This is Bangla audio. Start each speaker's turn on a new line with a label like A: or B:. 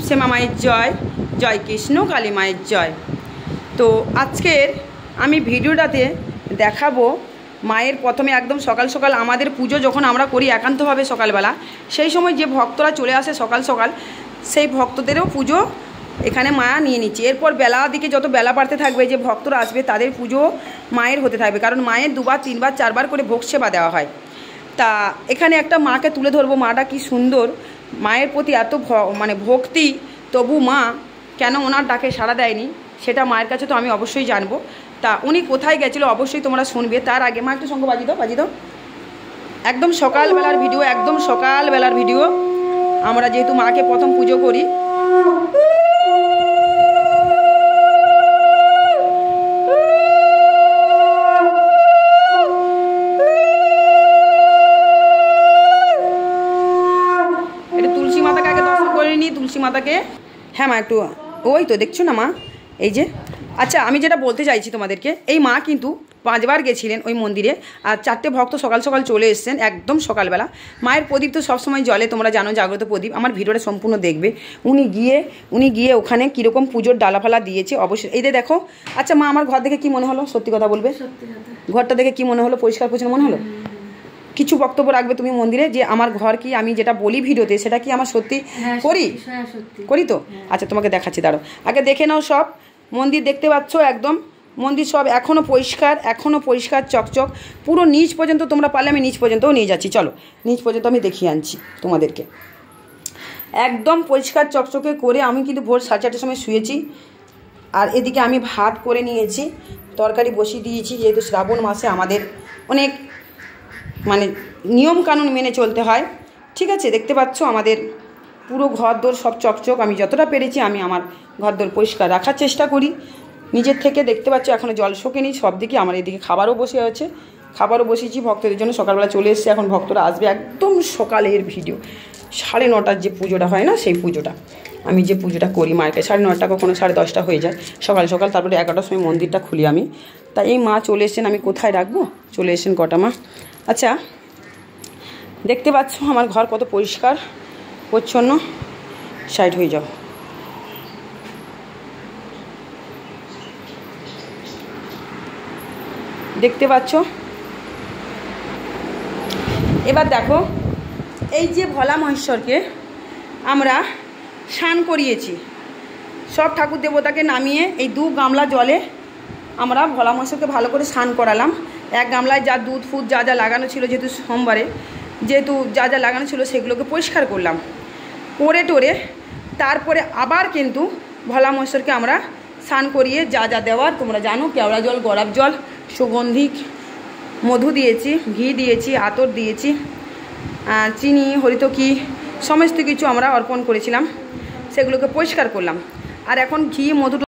A: শ্যামা মায়ের জয়, জয় কৃষ্ণ কালী মায়ের জয়। তো আজকের আমি ভিডিওটাতে দেখাবো মায়ের প্রথমে একদম সকাল সকাল আমাদের পুজো যখন আমরা করি একান্তভাবে সকালবেলা, সেই সময় যে ভক্তরা চলে আসে সকাল সকাল, সেই ভক্তদেরও পুজো এখানে মা নিয়ে নিচ্ছে। এরপর বেলা দিকে যত বেলা বাড়তে থাকবে, যে ভক্তরা আসবে তাদের পুজো মায়ের হতে থাকবে, কারণ মায়ের 2 বার 3 বার 4 বার করে ভোগ সেবা দেওয়া হয়। তা এখানে একটা মাকে তুলে ধরবো, মাটা কি সুন্দর, মায়ের প্রতি এত ভক্তি, তবু মা কেন ওনার ডাকে সাড়া দেয়নি সেটা মায়ের কাছে তো আমি অবশ্যই জানবো। তা উনি কোথায় গেছিলো অবশ্যই তোমরা শুনবে। তার আগে মা একটু শঙ্খ বাজি দাও। একদম সকালবেলার ভিডিও, একদম সকালবেলার ভিডিও। আমরা যেহেতু মাকে প্রথম পুজো করি, এটা তুলসী মাতাকে আগে দর্শন করে নিই। তুলসী মাতাকে, হ্যাঁ মা একটু, ওই তো দেখছো না মা, এই যে। আচ্ছা, আমি যেটা বলতে চাইছি তোমাদেরকে, এই মা কিন্তু 5 বার গেছিলেন ওই মন্দিরে, আর 4টে ভক্ত সকাল সকাল চলে এসছেন একদম সকালবেলা। মায়ের প্রদীপ তো সবসময় জলে, তোমরা জানো, জাগ্রত প্রদীপ। আমার ভিডিওটা সম্পূর্ণ দেখবে। উনি গিয়ে ওখানে কীরকম পুজোর ডালাফালা দিয়েছে অবশ্যই এই দেখো। আচ্ছা মা, আমার ঘর দেখে কি মনে হলো? সত্যি কথা বলবে, ঘরটা দেখে কি মনে হলো? পরিষ্কার পরিচ্ছন্ন মনে হলো? কিছু বক্তব্য রাখবে তুমি মন্দিরে, যে আমার ঘর কি আমি যেটা বলি ভিডিওতে সেটা কি আমার সত্যি করি তো? আচ্ছা তোমাকে দেখাচ্ছি, দাঁড়ো, আগে দেখে নাও সব। মন্দির দেখতে পাচ্ছ, একদম মন্দির সব এখনও পরিষ্কার চকচক, পুরো নিচ পর্যন্ত। তোমরা পারলে আমি নিচ পর্যন্তও নিয়ে যাচ্ছি, চলো নিচ পর্যন্ত আমি দেখিয়ে আনছি তোমাদেরকে। একদম পরিষ্কার চকচকে করে আমি কিন্তু ভোর 4:30টার সময় শুয়েছি। আর এদিকে আমি ভাত করে নিয়েছি, তরকারি বসিয়ে দিয়েছি, যেহেতু শ্রাবণ মাসে আমাদের অনেক নিয়ম কানুন মেনে চলতে হয়। ঠিক আছে, দেখতে পাচ্ছ আমাদের পুরো ঘরদোর সব চকচক। আমি যতটা পেরেছি আমি আমার ঘরদোর পরিষ্কার রাখার চেষ্টা করি নিজের থেকে। দেখতে পাচ্ছ এখনও জল শোকেনি সব দিকে। আমার এদিকে খাবারও বসে আছে, খাবারও বসিয়েছি ভক্তদের জন্য। সকালবেলা চলে এসছে, এখন ভক্তরা আসবে। একদম সকালের ভিডিও, 9:30টার যে পুজোটা হয় না, সেই পুজোটা আমি যে পুজোটা করি মায়েরকে, 9:30 কখনো 10:30 হয়ে যায় সকাল সকাল। তারপরে 11টার সময় মন্দিরটা খুলি আমি। তা এই মা চলে এসেছেন, আমি কোথায় রাখবো? চলে এসেছেন কটা মা। আচ্ছা, দেখতে পাচ্ছ আমার ঘর কত পরিষ্কার পরিচ্ছন্ন। সাইড হয়ে যাও। দেখতে পাচ্ছ। এবার দেখো, এই যে ভোলা মহেশ্বরকে আমরা স্নান করিয়েছি, সব ঠাকুর দেবতাকে নামিয়ে এই 2 গামলা জলে আমরা ভোলা মহেশ্বরকে ভালো করে স্নান করালাম। 1 গামলায় যা দুধ ফুদ যা লাগানো ছিল, যেহেতু সোমবারে যেহেতু যা লাগানো ছিল সেগুলোকে পরিষ্কার করলাম করে টোরে। তারপরে আবার কিন্তু ভোলা মহেশ্বরকে আমরা স্নান করিয়ে যা দেওয়ার তোমরা জানো, কেওড়া জল, গোলাপ জল, সুগন্ধিক মধু দিয়েছি, ঘি দিয়েছি, আতর দিয়েছি, চিনি, হরিতকি সমস্ত কিছু আমরা অর্পণ করেছিলাম, সেগুলোকে পরিষ্কার করলাম। আর এখন ঘি মধু